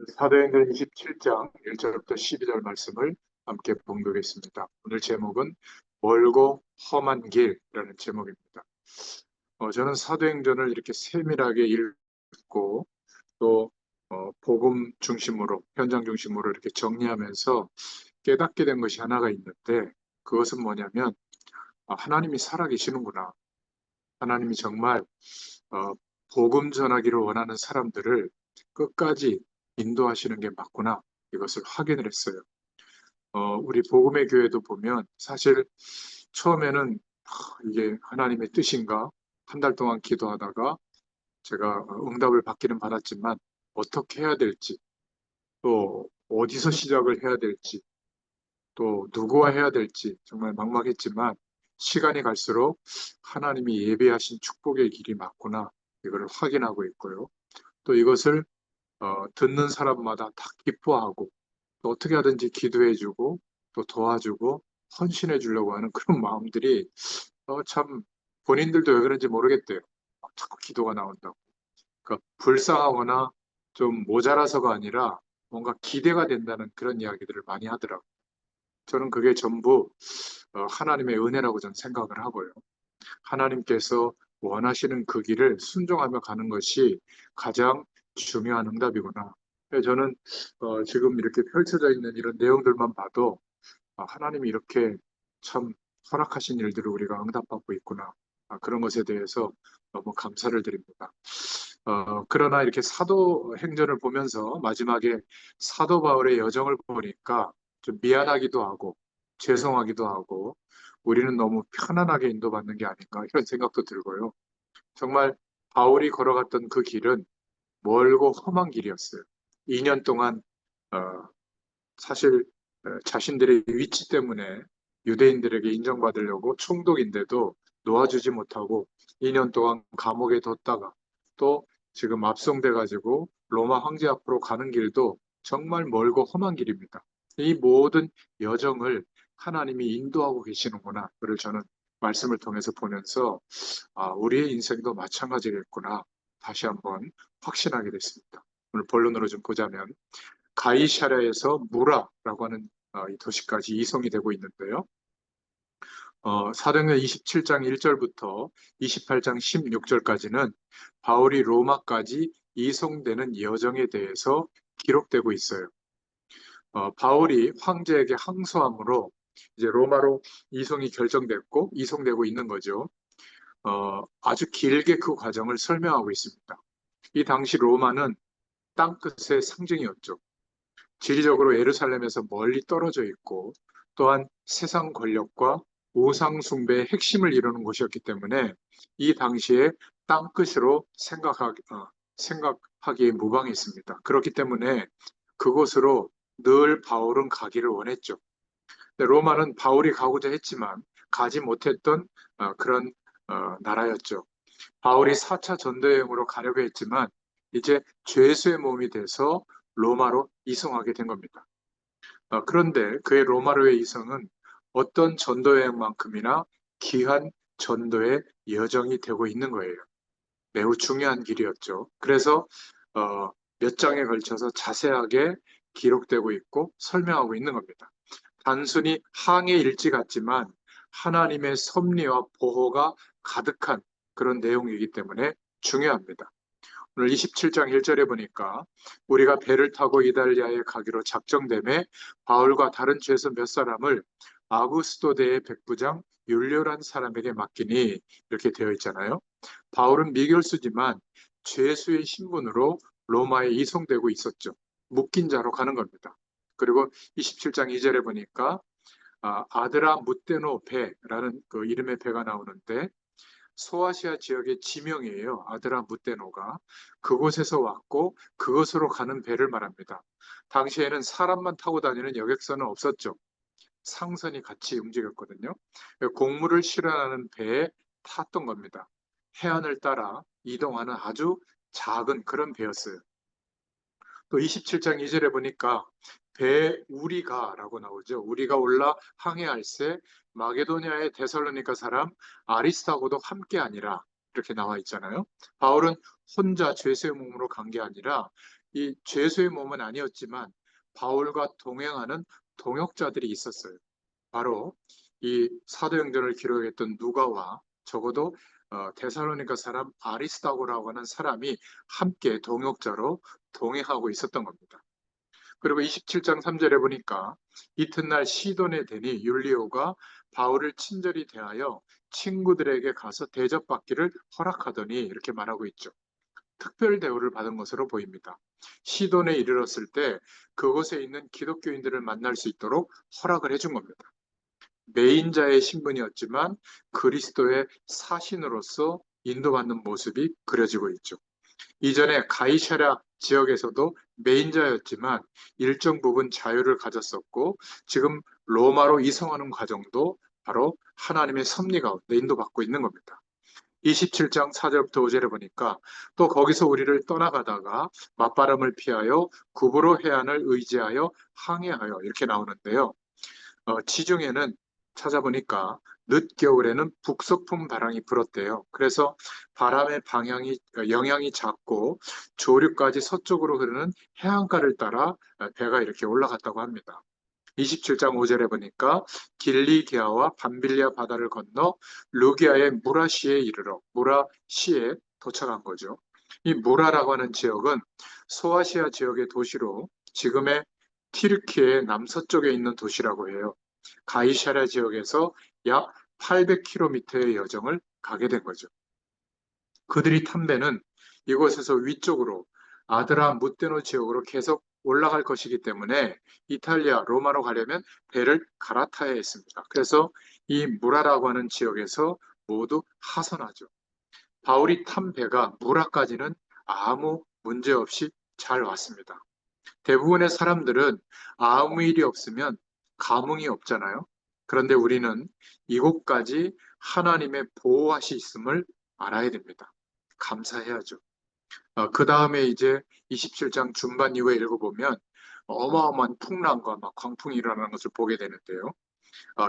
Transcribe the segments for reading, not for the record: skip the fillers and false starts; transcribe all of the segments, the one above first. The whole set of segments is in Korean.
사도행전 27장 1절부터 12절 말씀을 함께 봉독했습니다. 오늘 제목은 멀고 험한 길이라는 제목입니다. 저는 사도행전을 이렇게 세밀하게 읽고 또 복음 중심으로 현장 중심으로 이렇게 정리하면서 깨닫게 된 것이 하나가 있는데 그것은 뭐냐면 하나님이 살아계시는구나. 하나님이 정말 어, 복음 전하기를 원하는 사람들을 끝까지 인도하시는 게 맞구나. 이것을 확인을 했어요. 우리 복음의 교회도 보면 사실 처음에는 이게 하나님의 뜻인가? 한 달 동안 기도하다가 제가 응답을 받기는 받았지만 어떻게 해야 될지, 또 어디서 시작을 해야 될지, 또 누구와 해야 될지 정말 막막했지만 시간이 갈수록 하나님이 예비하신 축복의 길이 맞구나. 이걸 확인하고 있고요. 또 이것을 듣는 사람마다 다 기뻐하고 또 어떻게 하든지 기도해주고 또 도와주고 헌신해 주려고 하는 그런 마음들이 참 본인들도 왜 그런지 모르겠대요. 자꾸 기도가 나온다고. 그러니까 불쌍하거나 좀 모자라서가 아니라 뭔가 기대가 된다는 그런 이야기들을 많이 하더라고요. 저는 그게 전부 하나님의 은혜라고 저는 생각을 하고요. 하나님께서 원하시는 그 길을 순종하며 가는 것이 가장 중요한 응답이구나. 그래서 저는 지금 이렇게 펼쳐져 있는 이런 내용들만 봐도 하나님이 이렇게 참 허락하신 일들을 우리가 응답받고 있구나. 그런 것에 대해서 너무 감사를 드립니다. 그러나 이렇게 사도행전을 보면서 마지막에 사도 바울의 여정을 보니까 좀 미안하기도 하고 죄송하기도 하고 우리는 너무 편안하게 인도받는 게 아닌가 이런 생각도 들고요. 정말 바울이 걸어갔던 그 길은 멀고 험한 길이었어요. 2년 동안 어, 사실 자신들의 위치 때문에 유대인들에게 인정받으려고 총독인데도 놓아주지 못하고 2년 동안 감옥에 뒀다가 또 지금 압송돼 가지고 로마 황제 앞으로 가는 길도 정말 멀고 험한 길입니다. 이 모든 여정을 하나님이 인도하고 계시는구나. 그를 저는 말씀을 통해서 보면서 우리의 인생도 마찬가지겠구나. 다시 한번 확신하게 됐습니다. 오늘 본론으로 좀 보자면 가이사랴에서 무라라고 하는 이 도시까지 이송이 되고 있는데요. 사도행전 27장 1절부터 28장 16절까지는 바울이 로마까지 이송되는 여정에 대해서 기록되고 있어요. 바울이 황제에게 항소함으로 이제 로마로 이송이 결정됐고 이송되고 있는 거죠. 아주 길게 그 과정을 설명하고 있습니다. 이 당시 로마는 땅끝의 상징이었죠. 지리적으로 예루살렘에서 멀리 떨어져 있고 또한 세상 권력과 우상 숭배의 핵심을 이루는 곳이었기 때문에 이 당시에 땅끝으로 생각하기에 무방했습니다. 그렇기 때문에 그곳으로 늘 바울은 가기를 원했죠. 로마는 바울이 가고자 했지만 가지 못했던 그런 나라였죠. 바울이 4차 전도여행으로 가려고 했지만 이제 죄수의 몸이 돼서 로마로 이송하게 된 겁니다. 그런데 그의 로마로의 이송은 어떤 전도여행만큼이나 귀한 전도의 여정이 되고 있는 거예요. 매우 중요한 길이었죠. 그래서 몇 장에 걸쳐서 자세하게 기록되고 있고 설명하고 있는 겁니다. 단순히 항해 일지 같지만 하나님의 섭리와 보호가 가득한 그런 내용이기 때문에 중요합니다. 오늘 27장 1절에 보니까 우리가 배를 타고 이달리아에 가기로 작정됨에 바울과 다른 죄수 몇 사람을 아구스도대의 백부장 율료란 사람에게 맡기니 이렇게 되어 있잖아요. 바울은 미결수지만 죄수의 신분으로 로마에 이송되고 있었죠. 묶인 자로 가는 겁니다. 그리고 27장 2절에 보니까 아드라 무테노 배라는 그 이름의 배가 나오는데 소아시아 지역의 지명이에요. 아드라 무테노가 그곳에서 왔고 그것으로 가는 배를 말합니다. 당시에는 사람만 타고 다니는 여객선은 없었죠. 상선이 같이 움직였거든요. 곡물을 실어나는 배에 탔던 겁니다. 해안을 따라 이동하는 아주 작은 그런 배였어요. 또 27장 2절에 보니까 배 우리가라고 나오죠. 우리가 올라 항해할새 마게도냐의 데살로니가 사람 아리스타고도 함께 아니라 이렇게 나와 있잖아요. 바울은 혼자 죄수의 몸으로 간 게 아니라 이 죄수의 몸은 아니었지만 바울과 동행하는 동역자들이 있었어요. 바로 이 사도행전을 기록했던 누가와 적어도 데살로니가 사람 아리스다고라고 하는 사람이 함께 동역자로 동행하고 있었던 겁니다. 그리고 27장 3절에 보니까 이튿날 시돈에 대니 율리오가 바울을 친절히 대하여 친구들에게 가서 대접받기를 허락하더니 이렇게 말하고 있죠. 특별 대우를 받은 것으로 보입니다. 시돈에 이르렀을 때 그곳에 있는 기독교인들을 만날 수 있도록 허락을 해준 겁니다. 메인자의 신분이었지만 그리스도의 사신으로서 인도받는 모습이 그려지고 있죠. 이전에 가이사랴 지역에서도 메인자였지만 일정 부분 자유를 가졌었고 지금 로마로 이송하는 과정도 바로 하나님의 섭리 가운데 인도받고 있는 겁니다. 27장 4절부터 5절에 보니까 또 거기서 우리를 떠나가다가 맞바람을 피하여 구브로 해안을 의지하여 항해하여 이렇게 나오는데요. 지중해는 찾아보니까 늦겨울에는 북서풍 바람이 불었대요. 그래서 바람의 영향이 작고 조류까지 서쪽으로 흐르는 해안가를 따라 배가 이렇게 올라갔다고 합니다. 27장 5절에 보니까 길리기아와 밤빌리아 바다를 건너 루기아의 무라시에 이르러 무라시에 도착한 거죠. 이 무라라고 하는 지역은 소아시아 지역의 도시로 지금의 튀르키예의 남서쪽에 있는 도시라고 해요. 가이사랴 지역에서 약 800km의 여정을 가게 된 거죠. 그들이 탄 배는 이곳에서 위쪽으로 아드라 무테노 지역으로 계속 올라갈 것이기 때문에 이탈리아, 로마로 가려면 배를 갈아타야 했습니다. 그래서 이 무라라고 하는 지역에서 모두 하선하죠. 바울이 탄 배가 무라까지는 아무 문제 없이 잘 왔습니다. 대부분의 사람들은 아무 일이 없으면 감흥이 없잖아요. 그런데 우리는 이곳까지 하나님의 보호하심을 알아야 됩니다. 감사해야죠. 그 다음에 이제 27장 중반 이후에 읽어보면 어마어마한 풍랑과 막 광풍이 일어나는 것을 보게 되는데요.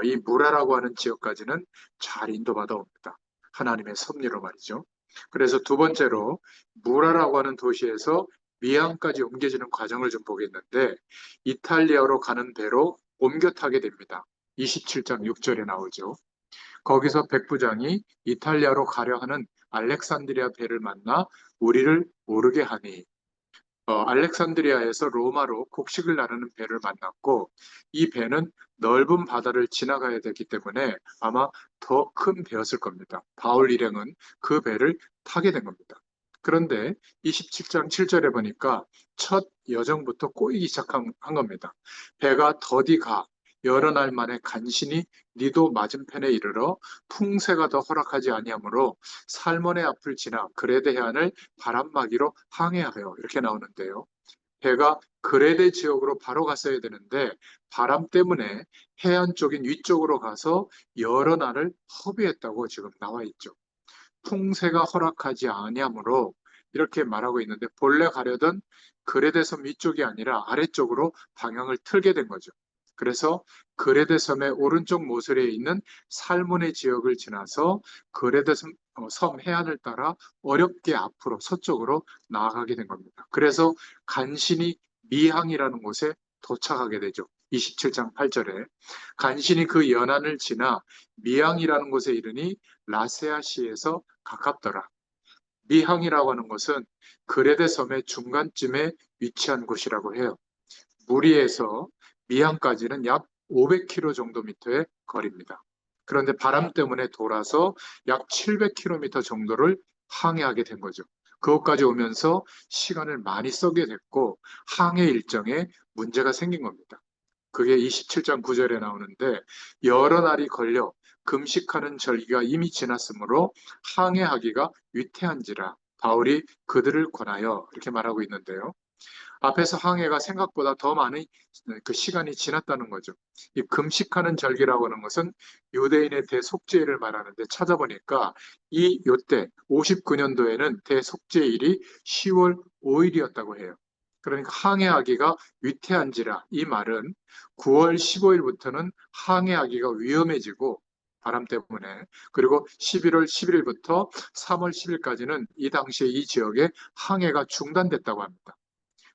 이 무라라고 하는 지역까지는 잘 인도받아 옵니다. 하나님의 섭리로 말이죠. 그래서 두 번째로 무라라고 하는 도시에서 미안까지 옮겨지는 과정을 좀 보겠는데 이탈리아로 가는 배로 옮겨 타게 됩니다. 27장 6절에 나오죠. 거기서 백부장이 이탈리아로 가려 하는 알렉산드리아 배를 만나 우리를 오르게 하니 알렉산드리아에서 로마로 곡식을 나르는 배를 만났고 이 배는 넓은 바다를 지나가야 되기 때문에 아마 더 큰 배였을 겁니다. 바울 일행은 그 배를 타게 된 겁니다. 그런데 27장 7절에 보니까 첫 여정부터 꼬이기 시작한 겁니다. 배가 더디 가 여러 날 만에 간신히 니도 맞은편에 이르러 풍세가 더 허락하지 아니하므로 살몬의 앞을 지나 그레데 해안을 바람막이로 항해하여 이렇게 나오는데요. 배가 그레데 지역으로 바로 갔어야 되는데 바람 때문에 해안 쪽인 위쪽으로 가서 여러 날을 허비했다고 지금 나와 있죠. 풍세가 허락하지 아니하므로 이렇게 말하고 있는데 본래 가려던 그레데 섬 위쪽이 아니라 아래쪽으로 방향을 틀게 된 거죠. 그래서 그레데 섬의 오른쪽 모서리에 있는 살몬의 지역을 지나서 그레데 섬 해안을 따라 어렵게 앞으로 서쪽으로 나아가게 된 겁니다. 그래서 간신히 미항이라는 곳에 도착하게 되죠. 27장 8절에 간신히 그 연안을 지나 미항이라는 곳에 이르니 라세아시에서 가깝더라. 미항이라고 하는 것은 그레데 섬의 중간쯤에 위치한 곳이라고 해요. 무리에서 미항까지는 약 500km 정도 미터의 거리입니다. 그런데 바람 때문에 돌아서 약 700km 정도를 항해하게 된 거죠. 그것까지 오면서 시간을 많이 쓰게 됐고 항해 일정에 문제가 생긴 겁니다. 그게 27장 9절에 나오는데 여러 날이 걸려 금식하는 절기가 이미 지났으므로 항해하기가 위태한지라 바울이 그들을 권하여 이렇게 말하고 있는데요. 앞에서 항해가 생각보다 더 많은 그 시간이 지났다는 거죠. 이 금식하는 절기라고 하는 것은 유대인의 대속죄일을 말하는데 찾아보니까 이 요때 59년도에는 대속죄일이 10월 5일이었다고 해요. 그러니까 항해하기가 위태한지라 이 말은 9월 15일부터는 항해하기가 위험해지고 바람 때문에. 그리고 11월 11일부터 3월 10일까지는 이 당시에 이 지역에 항해가 중단됐다고 합니다.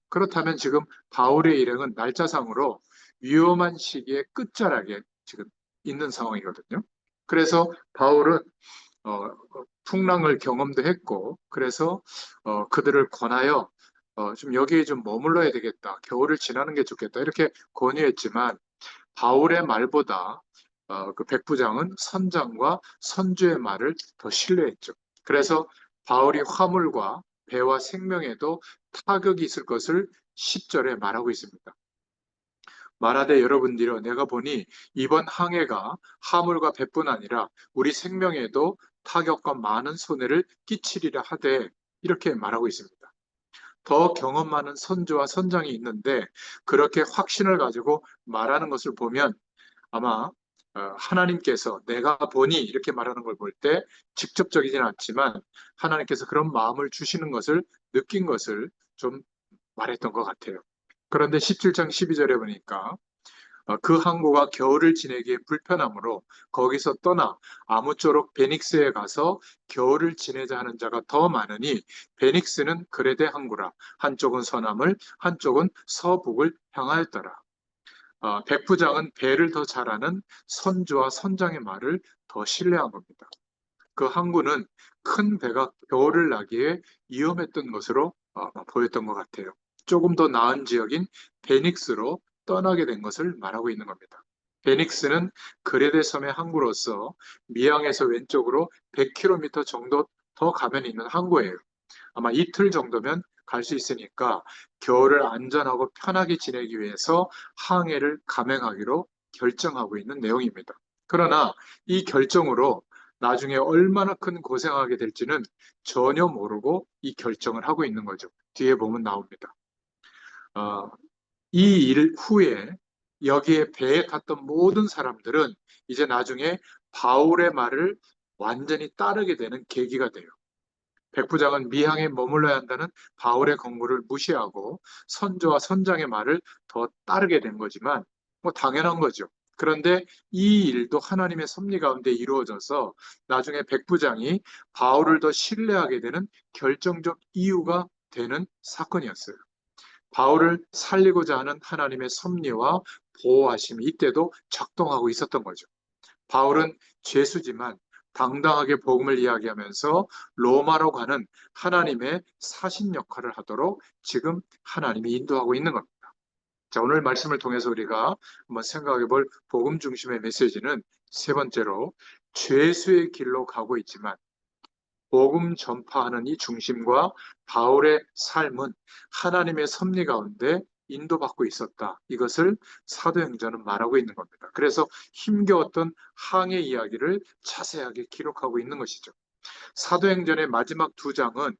그렇다면 지금 바울의 일행은 날짜상으로 위험한 시기의 끝자락에 지금 있는 상황이거든요. 그래서 바울은 풍랑을 경험도 했고, 그래서 그들을 권하여 좀 여기에 좀 머물러야 되겠다. 겨울을 지나는 게 좋겠다. 이렇게 권유했지만 바울의 말보다 그 백부장은 선장과 선주의 말을 더 신뢰했죠. 그래서 바울이 화물과 배와 생명에도 타격이 있을 것을 10절에 말하고 있습니다. 말하되 여러분들이여 내가 보니 이번 항해가 화물과 배뿐 아니라 우리 생명에도 타격과 많은 손해를 끼치리라 하되 이렇게 말하고 있습니다. 더 경험 많은 선주와 선장이 있는데 그렇게 확신을 가지고 말하는 것을 보면 아마 하나님께서 내가 보니 이렇게 말하는 걸 볼 때 직접적이진 않지만 하나님께서 그런 마음을 주시는 것을 느낀 것을 좀 말했던 것 같아요. 그런데 17장 12절에 보니까 그 항구가 겨울을 지내기에 불편하므로 거기서 떠나 아무쪼록 베닉스에 가서 겨울을 지내자 하는 자가 더 많으니 베닉스는 그레데 항구라 한쪽은 서남을 한쪽은 서북을 향하였더라. 백부장은 배를 더 잘하는 선주와 선장의 말을 더 신뢰한 겁니다. 그 항구는 큰 배가 겨울을 나기에 위험했던 것으로 보였던 것 같아요. 조금 더 나은 지역인 베닉스로 떠나게 된 것을 말하고 있는 겁니다. 베닉스는 그레데 섬의 항구로서 미항에서 왼쪽으로 100km 정도 더 가면 있는 항구예요. 아마 이틀 정도면 갈 수 있으니까 겨울을 안전하고 편하게 지내기 위해서 항해를 감행하기로 결정하고 있는 내용입니다. 그러나 이 결정으로 나중에 얼마나 큰 고생하게 될지는 전혀 모르고 이 결정을 하고 있는 거죠. 뒤에 보면 나옵니다. 어, 이 일 후에 여기에 배에 탔던 모든 사람들은 이제 나중에 바울의 말을 완전히 따르게 되는 계기가 돼요. 백부장은 미항에 머물러야 한다는 바울의 권고를 무시하고 선조와 선장의 말을 더 따르게 된 거지만 뭐 당연한 거죠. 그런데 이 일도 하나님의 섭리 가운데 이루어져서 나중에 백부장이 바울을 더 신뢰하게 되는 결정적 이유가 되는 사건이었어요. 바울을 살리고자 하는 하나님의 섭리와 보호하심이 이때도 작동하고 있었던 거죠. 바울은 죄수지만 당당하게 복음을 이야기하면서 로마로 가는 하나님의 사신 역할을 하도록 지금 하나님이 인도하고 있는 겁니다. 자, 오늘 말씀을 통해서 우리가 한번 생각해 볼 복음 중심의 메시지는 세 번째로 죄수의 길로 가고 있지만 복음 전파하는 이 중심과 바울의 삶은 하나님의 섭리 가운데 인도받고 있었다. 이것을 사도행전은 말하고 있는 겁니다. 그래서 힘겨웠던 항해 이야기를 자세하게 기록하고 있는 것이죠. 사도행전의 마지막 두 장은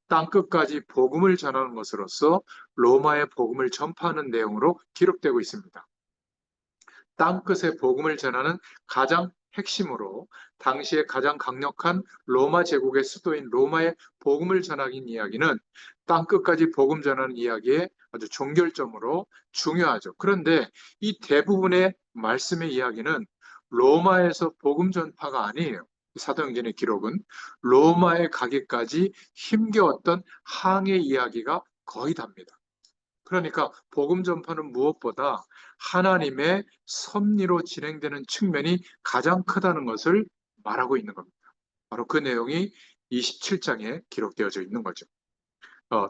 땅끝까지 복음을 전하는 것으로서 로마의 복음을 전파하는 내용으로 기록되고 있습니다. 땅끝에 복음을 전하는 가장 핵심으로 당시에 가장 강력한 로마 제국의 수도인 로마의 복음을 전하긴 이야기는 땅끝까지 복음 전하는 이야기의 아주 종결점으로 중요하죠. 그런데 이 대부분의 말씀의 이야기는 로마에서 복음 전파가 아니에요. 사도행전의 기록은 로마에 가기까지 힘겨웠던 항해 이야기가 거의 답니다. 그러니까 복음 전파는 무엇보다 하나님의 섭리로 진행되는 측면이 가장 크다는 것을 말하고 있는 겁니다. 바로 그 내용이 27장에 기록되어져 있는 거죠.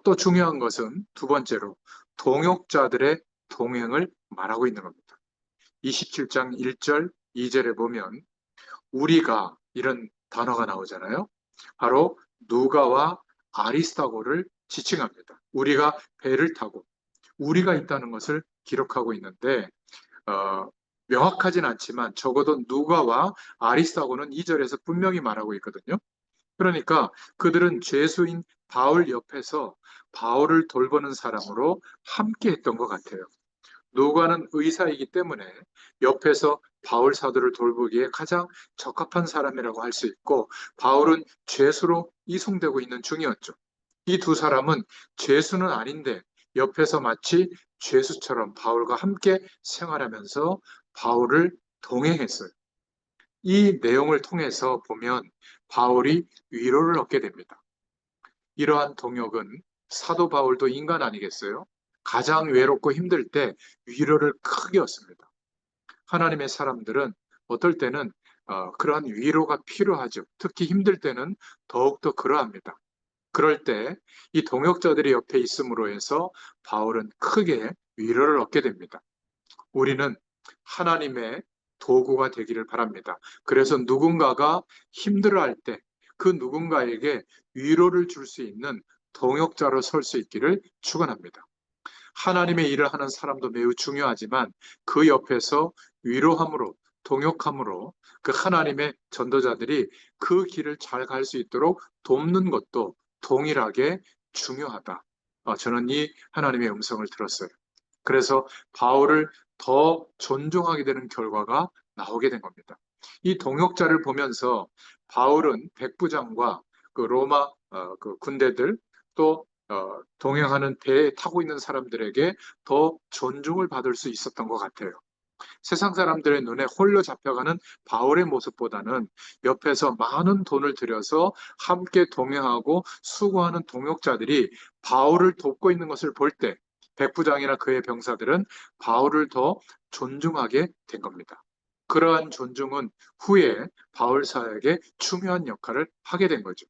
또 중요한 것은 두 번째로 동역자들의 동행을 말하고 있는 겁니다. 27장 1절, 2절에 보면 우리가 이런 단어가 나오잖아요. 바로 누가와 아리스타고를 지칭합니다. 우리가 배를 타고 우리가 있다는 것을 기록하고 있는데 명확하진 않지만 적어도 누가와 아리스타고는 2절에서 분명히 말하고 있거든요. 그러니까 그들은 죄수인 바울 옆에서 바울을 돌보는 사람으로 함께 했던 것 같아요. 누가는 의사이기 때문에 옆에서 바울 사도를 돌보기에 가장 적합한 사람이라고 할 수 있고 바울은 죄수로 이송되고 있는 중이었죠. 이 두 사람은 죄수는 아닌데 옆에서 마치 죄수처럼 바울과 함께 생활하면서 바울을 동행했어요. 이 내용을 통해서 보면 바울이 위로를 얻게 됩니다. 이러한 동역은 사도 바울도 인간 아니겠어요? 가장 외롭고 힘들 때 위로를 크게 얻습니다. 하나님의 사람들은 어떨 때는 그러한 위로가 필요하죠. 특히 힘들 때는 더욱더 그러합니다. 그럴 때 이 동역자들이 옆에 있음으로 해서 바울은 크게 위로를 얻게 됩니다. 우리는 하나님의 도구가 되기를 바랍니다. 그래서 누군가가 힘들어할 때 그 누군가에게 위로를 줄 수 있는 동역자로 설 수 있기를 축원합니다. 하나님의 일을 하는 사람도 매우 중요하지만 그 옆에서 위로함으로 동역함으로 그 하나님의 전도자들이 그 길을 잘 갈 수 있도록 돕는 것도 동일하게 중요하다. 저는 이 하나님의 음성을 들었어요. 그래서 바울을 더 존중하게 되는 결과가 나오게 된 겁니다. 이 동역자를 보면서 바울은 백부장과 그 로마 그 군대들 또 동행하는 배에 타고 있는 사람들에게 더 존중을 받을 수 있었던 것 같아요. 세상 사람들의 눈에 홀로 잡혀가는 바울의 모습보다는 옆에서 많은 돈을 들여서 함께 동행하고 수고하는 동역자들이 바울을 돕고 있는 것을 볼 때 백부장이나 그의 병사들은 바울을 더 존중하게 된 겁니다. 그러한 존중은 후에 바울 사역에 중요한 역할을 하게 된 거죠.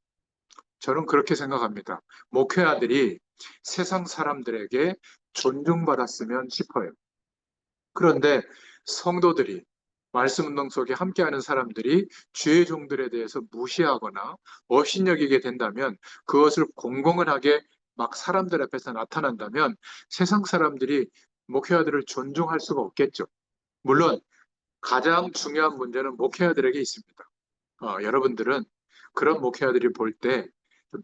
저는 그렇게 생각합니다. 목회자들이 세상 사람들에게 존중받았으면 싶어요. 그런데 성도들이 말씀 운동 속에 함께하는 사람들이 주의 종들에 대해서 무시하거나 업신여기게 된다면 그것을 공공연하게 막 사람들 앞에서 나타난다면 세상 사람들이 목회자들을 존중할 수가 없겠죠. 물론 가장 중요한 문제는 목회자들에게 있습니다. 여러분들은 그런 목회자들이 볼 때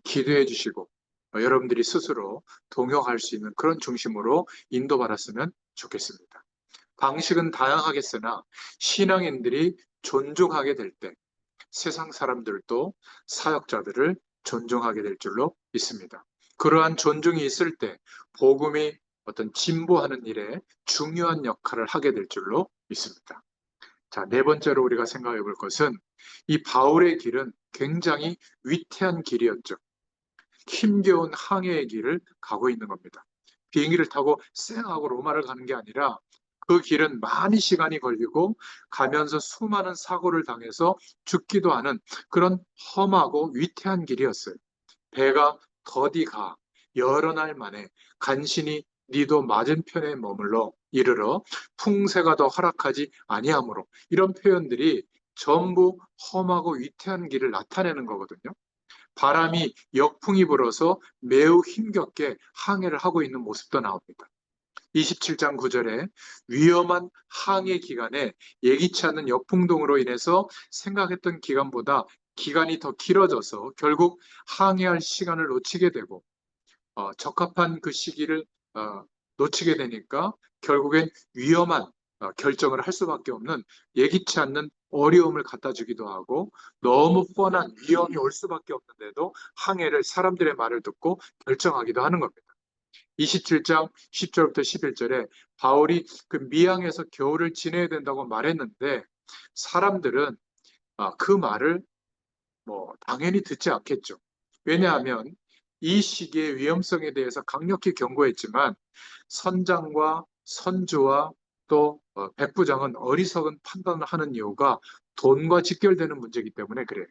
기도해 주시고 여러분들이 스스로 동역할 수 있는 그런 중심으로 인도받았으면 좋겠습니다. 방식은 다양하겠으나 신앙인들이 존중하게 될 때 세상 사람들도 사역자들을 존중하게 될 줄로 믿습니다. 그러한 존중이 있을 때 복음이 어떤 진보하는 일에 중요한 역할을 하게 될 줄로 믿습니다. 자, 네 번째로 우리가 생각해 볼 것은 이 바울의 길은 굉장히 위태한 길이었죠. 힘겨운 항해의 길을 가고 있는 겁니다. 비행기를 타고 쌩하고 로마를 가는 게 아니라 그 길은 많이 시간이 걸리고 가면서 수많은 사고를 당해서 죽기도 하는 그런 험하고 위태한 길이었어요. 배가 더디 가 여러 날 만에 간신히 니도 맞은편에 머물러 이르러 풍세가 더 허락하지 아니하므로 이런 표현들이 전부 험하고 위태한 길을 나타내는 거거든요. 바람이 역풍이 불어서 매우 힘겹게 항해를 하고 있는 모습도 나옵니다. 27장 9절에 위험한 항해 기간에 예기치 않는 역풍동으로 인해서 생각했던 기간보다 기간이 더 길어져서 결국 항해할 시간을 놓치게 되고 적합한 그 시기를 놓치게 되니까 결국엔 위험한 결정을 할 수밖에 없는 예기치 않는 어려움을 갖다 주기도 하고 너무 뻔한 위험이 올 수밖에 없는데도 항해를 사람들의 말을 듣고 결정하기도 하는 겁니다. 27장 10절부터 11절에 바울이 그 미항에서 겨울을 지내야 된다고 말했는데 사람들은 그 말을 뭐 당연히 듣지 않겠죠. 왜냐하면 이 시기의 위험성에 대해서 강력히 경고했지만 선장과 선주와 또 백부장은 어리석은 판단을 하는 이유가 돈과 직결되는 문제이기 때문에 그래요.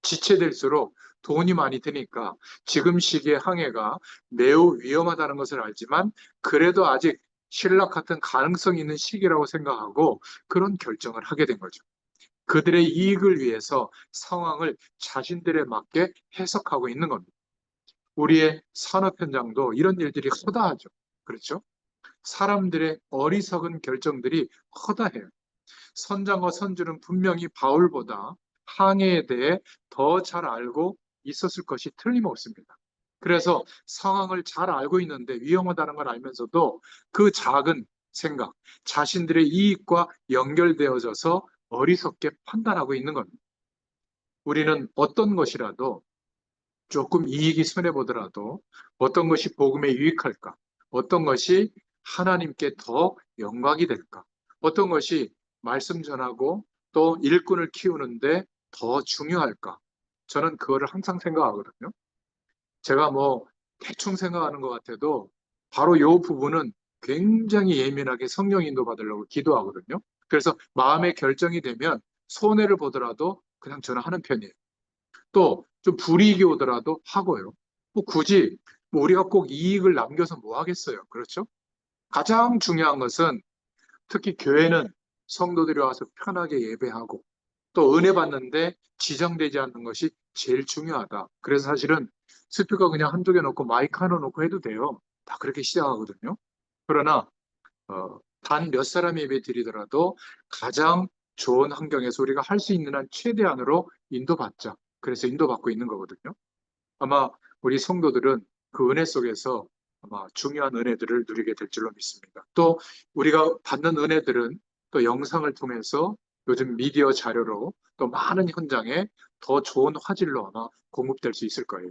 지체될수록 돈이 많이 드니까 지금 시기의 항해가 매우 위험하다는 것을 알지만 그래도 아직 신락 같은 가능성이 있는 시기라고 생각하고 그런 결정을 하게 된 거죠. 그들의 이익을 위해서 상황을 자신들에 맞게 해석하고 있는 겁니다. 우리의 산업 현장도 이런 일들이 허다하죠. 그렇죠? 사람들의 어리석은 결정들이 허다해요. 선장과 선주는 분명히 바울보다 항해에 대해 더 잘 알고 있었을 것이 틀림없습니다. 그래서 상황을 잘 알고 있는데 위험하다는 걸 알면서도 그 작은 생각, 자신들의 이익과 연결되어져서 어리석게 판단하고 있는 겁니다. 우리는 어떤 것이라도 조금 이익이 손해보더라도 어떤 것이 복음에 유익할까? 어떤 것이 하나님께 더 영광이 될까? 어떤 것이 말씀 전하고 또 일꾼을 키우는데 더 중요할까? 저는 그거를 항상 생각하거든요. 제가 뭐 대충 생각하는 것 같아도 바로 이 부분은 굉장히 예민하게 성령 인도 받으려고 기도하거든요. 그래서 마음의 결정이 되면 손해를 보더라도 그냥 저는 하는 편이에요. 또 좀 불이익이 오더라도 하고요. 뭐 굳이 뭐 우리가 꼭 이익을 남겨서 뭐 하겠어요. 그렇죠? 가장 중요한 것은 특히 교회는 성도들이 와서 편하게 예배하고 또 은혜 받는데 지장되지 않는 것이 제일 중요하다. 그래서 사실은 스피커 그냥 한두 개 놓고 마이크 하나 놓고 해도 돼요. 다 그렇게 시작하거든요. 그러나 단 몇 사람 예배 드리더라도 가장 좋은 환경에서 우리가 할 수 있는 한 최대한으로 인도받자. 그래서 인도받고 있는 거거든요. 아마 우리 성도들은 그 은혜 속에서 아마 중요한 은혜들을 누리게 될 줄로 믿습니다. 또 우리가 받는 은혜들은 또 영상을 통해서 요즘 미디어 자료로 또 많은 현장에 더 좋은 화질로 아마 공급될 수 있을 거예요.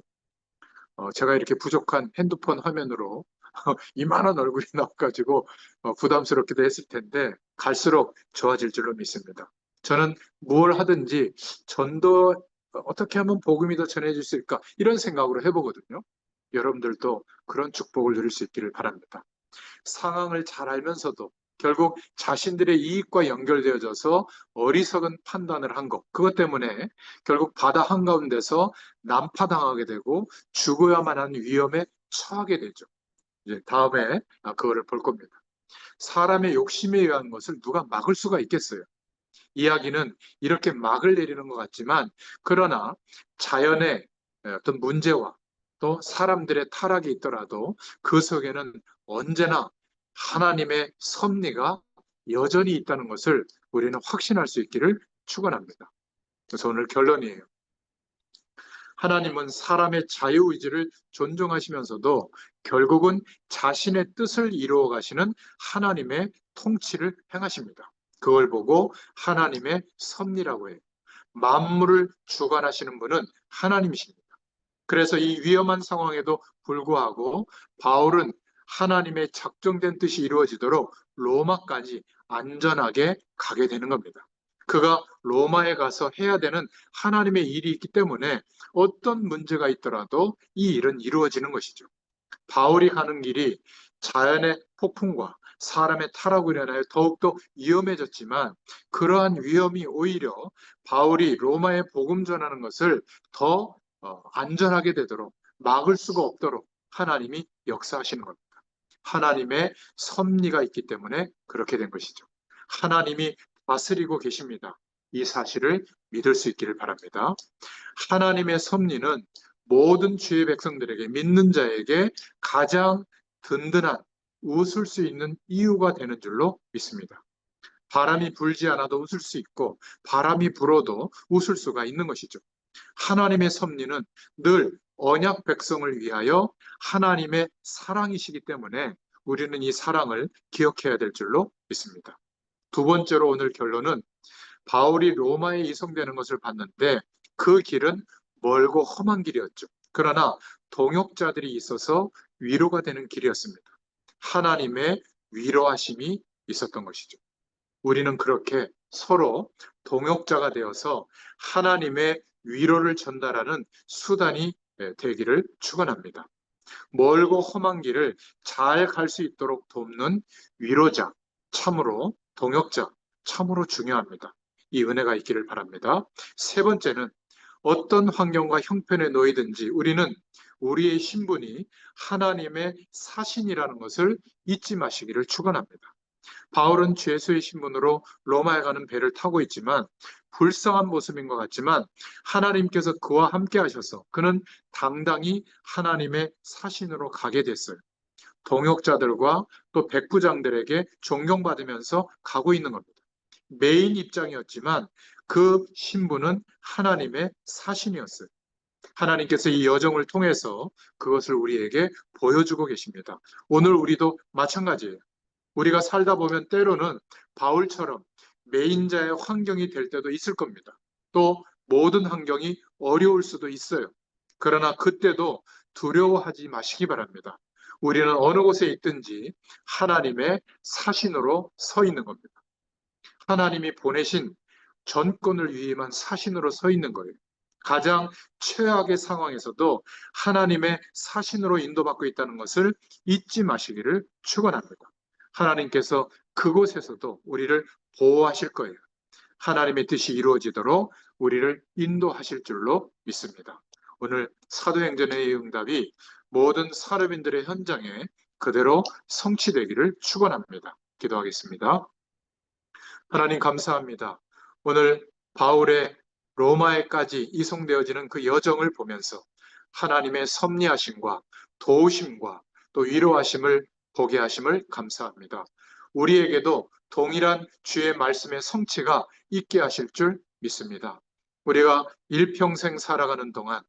제가 이렇게 부족한 핸드폰 화면으로 이만한 얼굴이 나와가지고 부담스럽기도 했을 텐데 갈수록 좋아질 줄로 믿습니다. 저는 뭘 하든지 전도 어떻게 하면 복음이 더 전해질 수 있을까 이런 생각으로 해보거든요. 여러분들도 그런 축복을 누릴 수 있기를 바랍니다. 상황을 잘 알면서도 결국 자신들의 이익과 연결되어져서 어리석은 판단을 한 것, 그것 때문에 결국 바다 한가운데서 난파당하게 되고 죽어야만 하는 위험에 처하게 되죠. 이제 다음에 그거를 볼 겁니다. 사람의 욕심에 의한 것을 누가 막을 수가 있겠어요? 이야기는 이렇게 막을 내리는 것 같지만, 그러나 자연의 어떤 문제와 또 사람들의 타락이 있더라도 그 속에는 언제나 하나님의 섭리가 여전히 있다는 것을 우리는 확신할 수 있기를 축원합니다. 그래서 오늘 결론이에요. 하나님은 사람의 자유의지를 존중하시면서도 결국은 자신의 뜻을 이루어 가시는 하나님의 통치를 행하십니다. 그걸 보고 하나님의 섭리라고 해요. 만물을 주관하시는 분은 하나님이십니다. 그래서 이 위험한 상황에도 불구하고 바울은 하나님의 작정된 뜻이 이루어지도록 로마까지 안전하게 가게 되는 겁니다. 그가 로마에 가서 해야 되는 하나님의 일이 있기 때문에 어떤 문제가 있더라도 이 일은 이루어지는 것이죠. 바울이 가는 길이 자연의 폭풍과 사람의 타락으로 인하여 더욱더 위험해졌지만 그러한 위험이 오히려 바울이 로마에 복음 전하는 것을 더 안전하게 되도록 막을 수가 없도록 하나님이 역사하시는 겁니다. 하나님의 섭리가 있기 때문에 그렇게 된 것이죠. 하나님이 다스리고 계십니다. 이 사실을 믿을 수 있기를 바랍니다. 하나님의 섭리는 모든 주의 백성들에게 믿는 자에게 가장 든든한 웃을 수 있는 이유가 되는 줄로 믿습니다. 바람이 불지 않아도 웃을 수 있고 바람이 불어도 웃을 수가 있는 것이죠. 하나님의 섭리는 늘 언약 백성을 위하여 하나님의 사랑이시기 때문에 우리는 이 사랑을 기억해야 될 줄로 믿습니다. 두 번째로 오늘 결론은 바울이 로마에 이송되는 것을 봤는데 그 길은 멀고 험한 길이었죠. 그러나 동역자들이 있어서 위로가 되는 길이었습니다. 하나님의 위로하심이 있었던 것이죠. 우리는 그렇게 서로 동역자가 되어서 하나님의 위로를 전달하는 수단이 되기를 축원합니다. 멀고 험한 길을 잘 갈 수 있도록 돕는 위로자, 참으로 동역자, 참으로 중요합니다. 이 은혜가 있기를 바랍니다. 세 번째는 어떤 환경과 형편에 놓이든지 우리는 우리의 신분이 하나님의 사신이라는 것을 잊지 마시기를 축원합니다. 바울은 죄수의 신분으로 로마에 가는 배를 타고 있지만 불쌍한 모습인 것 같지만 하나님께서 그와 함께 하셔서 그는 당당히 하나님의 사신으로 가게 됐어요. 동역자들과 또 백부장들에게 존경받으면서 가고 있는 겁니다. 메인 입장이었지만 그 신분은 하나님의 사신이었어요. 하나님께서 이 여정을 통해서 그것을 우리에게 보여주고 계십니다. 오늘 우리도 마찬가지예요. 우리가 살다 보면 때로는 바울처럼 메인자의 환경이 될 때도 있을 겁니다. 또 모든 환경이 어려울 수도 있어요. 그러나 그때도 두려워하지 마시기 바랍니다. 우리는 어느 곳에 있든지 하나님의 사신으로 서 있는 겁니다. 하나님이 보내신 전권을 위임한 사신으로 서 있는 거예요. 가장 최악의 상황에서도 하나님의 사신으로 인도받고 있다는 것을 잊지 마시기를 축원합니다. 하나님께서 그곳에서도 우리를 보호하실 거예요. 하나님의 뜻이 이루어지도록 우리를 인도하실 줄로 믿습니다. 오늘 사도행전의 응답이 모든 산업인들의 현장에 그대로 성취되기를 축원합니다. 기도하겠습니다. 하나님 감사합니다. 오늘 바울의 로마에까지 이송되어지는 그 여정을 보면서 하나님의 섭리하심과 도우심과 또 위로하심을 보게 하심을 감사합니다. 우리에게도 동일한 주의 말씀의 성취가 있게 하실 줄 믿습니다. 우리가 일평생 살아가는 동안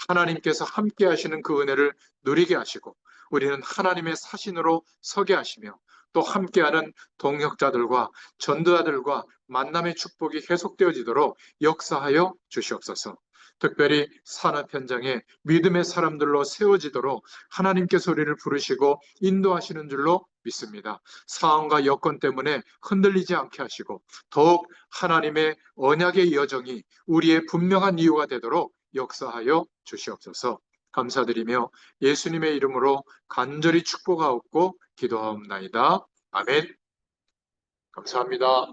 하나님께서 함께 하시는 그 은혜를 누리게 하시고 우리는 하나님의 사신으로 서게 하시며 또 함께하는 동역자들과 전도자들과 만남의 축복이 계속되어지도록 역사하여 주시옵소서. 특별히 산업 현장에 믿음의 사람들로 세워지도록 하나님께서 우리를 부르시고 인도하시는 줄로 믿습니다. 상황과 여건 때문에 흔들리지 않게 하시고 더욱 하나님의 언약의 여정이 우리의 분명한 이유가 되도록 역사하여 주시옵소서. 감사드리며 예수님의 이름으로 간절히 축복하옵고 기도하옵나이다. 아멘. 감사합니다.